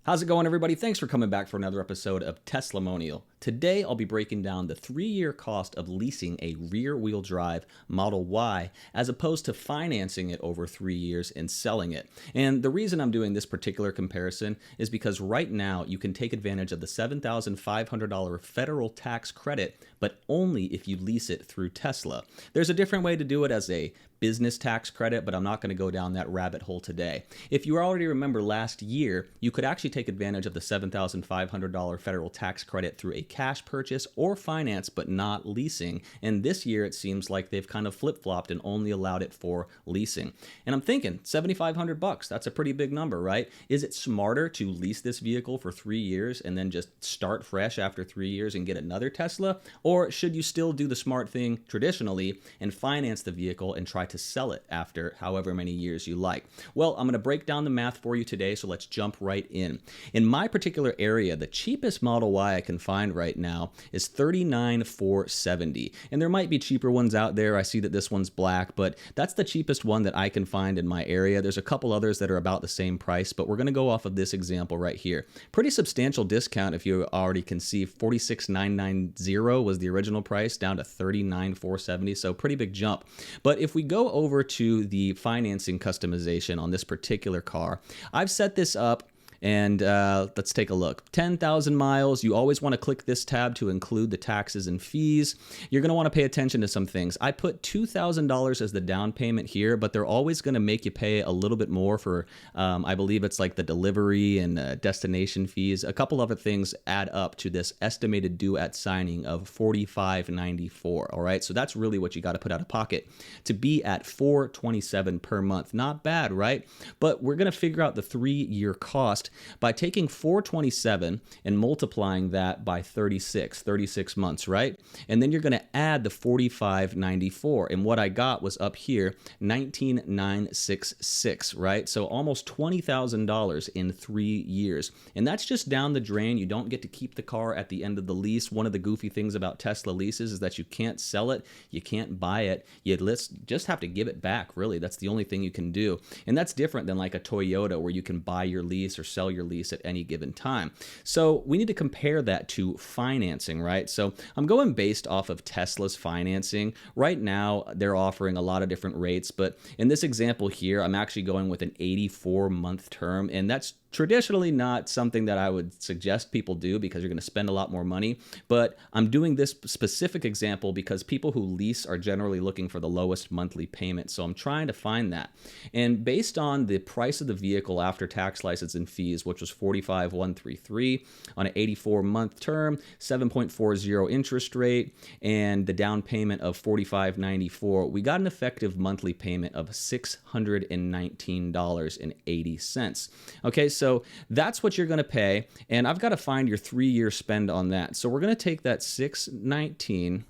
How's it going, everybody? Thanks for coming back for another episode of Teslamonial. Today, I'll be breaking down the 3-year cost of leasing a rear-wheel drive Model Y as opposed to financing it over 3 years and selling it. And the reason I'm doing this particular comparison is because right now you can take advantage of the $7,500 federal tax credit, but only if you lease it through Tesla. There's a different way to do it as a business tax credit, but I'm not going to go down that rabbit hole today. If you already remember last year, you could actually take advantage of the $7,500 federal tax credit through a cash purchase or finance, but not leasing. And this year, it seems like they've kind of flip-flopped and only allowed it for leasing. And I'm thinking, $7,500, that's a pretty big number, right? Is it smarter to lease this vehicle for 3 years and then just start fresh after 3 years and get another Tesla? Or should you still do the smart thing traditionally and finance the vehicle and try to sell it after however many years you like? Well, I'm going to break down the math for you today, so let's jump right in. In my particular area, the cheapest Model Y I can find right now is $39,470, and there might be cheaper ones out there. I see that this one's black, but that's the cheapest one that I can find in my area. There's a couple others that are about the same price, but we're going to go off of this example right here. Pretty substantial discount, if you already can see. $46,990 was the original price, down to $39,470, so pretty big jump. But if we go over to the financing customization on this particular car, I've set this up. And let's take a look. 10,000 miles. You always want to click this tab to include the taxes and fees. You're going to want to pay attention to some things. I put $2,000 as the down payment here, but they're always going to make you pay a little bit more for, I believe it's like the delivery and destination fees. A couple other things add up to this estimated due at signing of $45.94. All right, so that's really what you got to put out of pocket to be at $427 per month. Not bad, right? But we're going to figure out the 3-year cost by taking 427 and multiplying that by 36 months, right? And then you're going to add the 45.94, and what I got was up here 19,966, right? So almost $20,000 in 3 years, and that's just down the drain. You don't get to keep the car at the end of the lease. One of the goofy things about Tesla leases is that you can't sell it, you can't buy it, you just have to give it back. Really, that's the only thing you can do, and that's different than like a Toyota where you can buy your lease or sell your lease at any given time. So we need to compare that to financing, right? So I'm going based off of Tesla's financing. Right now, they're offering a lot of different rates, but in this example here, I'm actually going with an 84-month term, and that's traditionally not something that I would suggest people do because you're going to spend a lot more money. But I'm doing this specific example because people who lease are generally looking for the lowest monthly payment. So I'm trying to find that. And based on the price of the vehicle after tax, license, and fees, which was $45,133 on an 84-month term, 7.40 interest rate, and the down payment of $45.94, we got an effective monthly payment of $619.80. Okay, so that's what you're going to pay, and I've got to find your 3-year spend on that. So we're going to take that $619.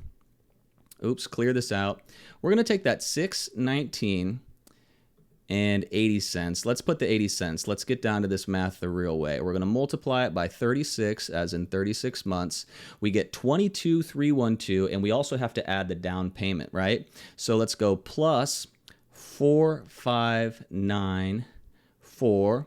Oops, clear this out. We're going to take that $619 and 80 cents. Let's put the 80 cents. Let's get down to this math the real way. We're going to multiply it by 36, as in 36 months. We get 22,312, and we also have to add the down payment, right? So let's go plus 4,594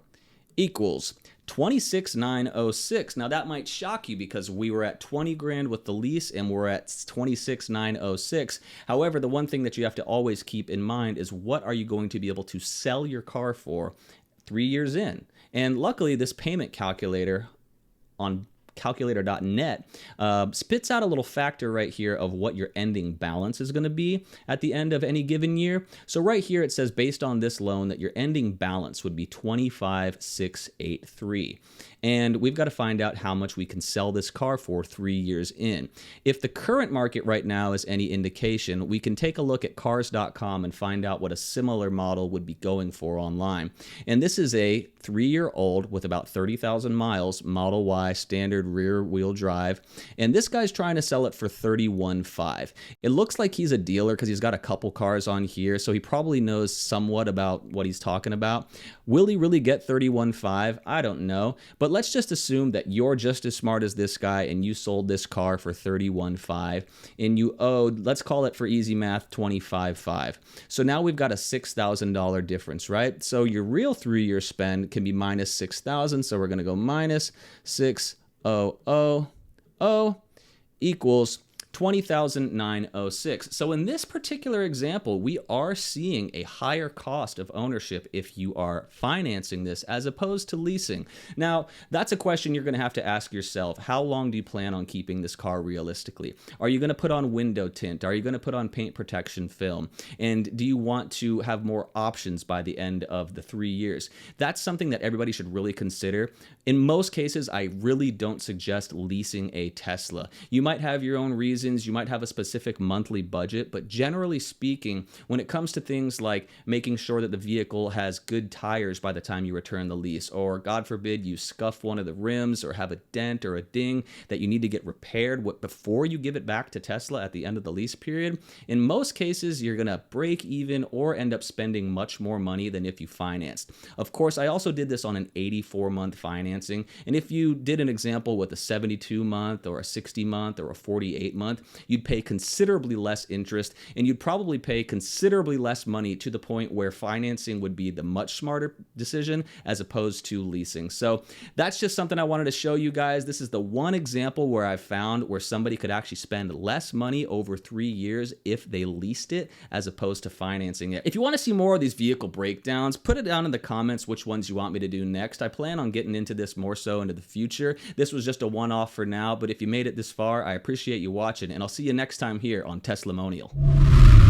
equals 26,906. Now that might shock you because we were at 20 grand with the lease and we're at 26,906. However, the one thing that you have to always keep in mind is what are you going to be able to sell your car for 3 years in? And luckily, this payment calculator on calculator.net spits out a little factor right here of what your ending balance is going to be at the end of any given year. So right here it says based on this loan that your ending balance would be 25,683. And we've got to find out how much we can sell this car for 3 years in. If the current market right now is any indication, we can take a look at cars.com and find out what a similar model would be going for online. And this is a 3-year-old with about 30,000 miles Model Y standard standard rear wheel drive. And this guy's trying to sell it for $31,500. It looks like he's a dealer because he's got a couple cars on here, so he probably knows somewhat about what he's talking about. Will he really get $31,500? I don't know. But let's just assume that you're just as smart as this guy and you sold this car for $31,500 and you owed, let's call it for easy math, $25,500. So now we've got a $6,000 difference, right? So your real 3-year spend can be minus $6,000. So we're going to go minus 6,000 equals $20,906. So in this particular example, we are seeing a higher cost of ownership if you are financing this as opposed to leasing. Now, that's a question you're going to have to ask yourself. How long do you plan on keeping this car realistically? Are you going to put on window tint? Are you going to put on paint protection film? And do you want to have more options by the end of the 3 years? That's something that everybody should really consider. In most cases, I really don't suggest leasing a Tesla. You might have your own reasons. You might have a specific monthly budget, but generally speaking, when it comes to things like making sure that the vehicle has good tires by the time you return the lease, or God forbid you scuff one of the rims or have a dent or a ding that you need to get repaired before you give it back to Tesla at the end of the lease period, in most cases, you're going to break even or end up spending much more money than if you financed. Of course, I also did this on an 84-month financing, and if you did an example with a 72-month or a 60-month or a 48-month, you'd pay considerably less interest and you'd probably pay considerably less money to the point where financing would be the much smarter decision as opposed to leasing. So that's just something I wanted to show you guys. This is the one example where I found where somebody could actually spend less money over 3 years if they leased it as opposed to financing it. If you want to see more of these vehicle breakdowns, put it down in the comments which ones you want me to do next. I plan on getting into this more so into the future. This was just a one-off for now, but if you made it this far, I appreciate you watching, and I'll see you next time here on Teslamonial.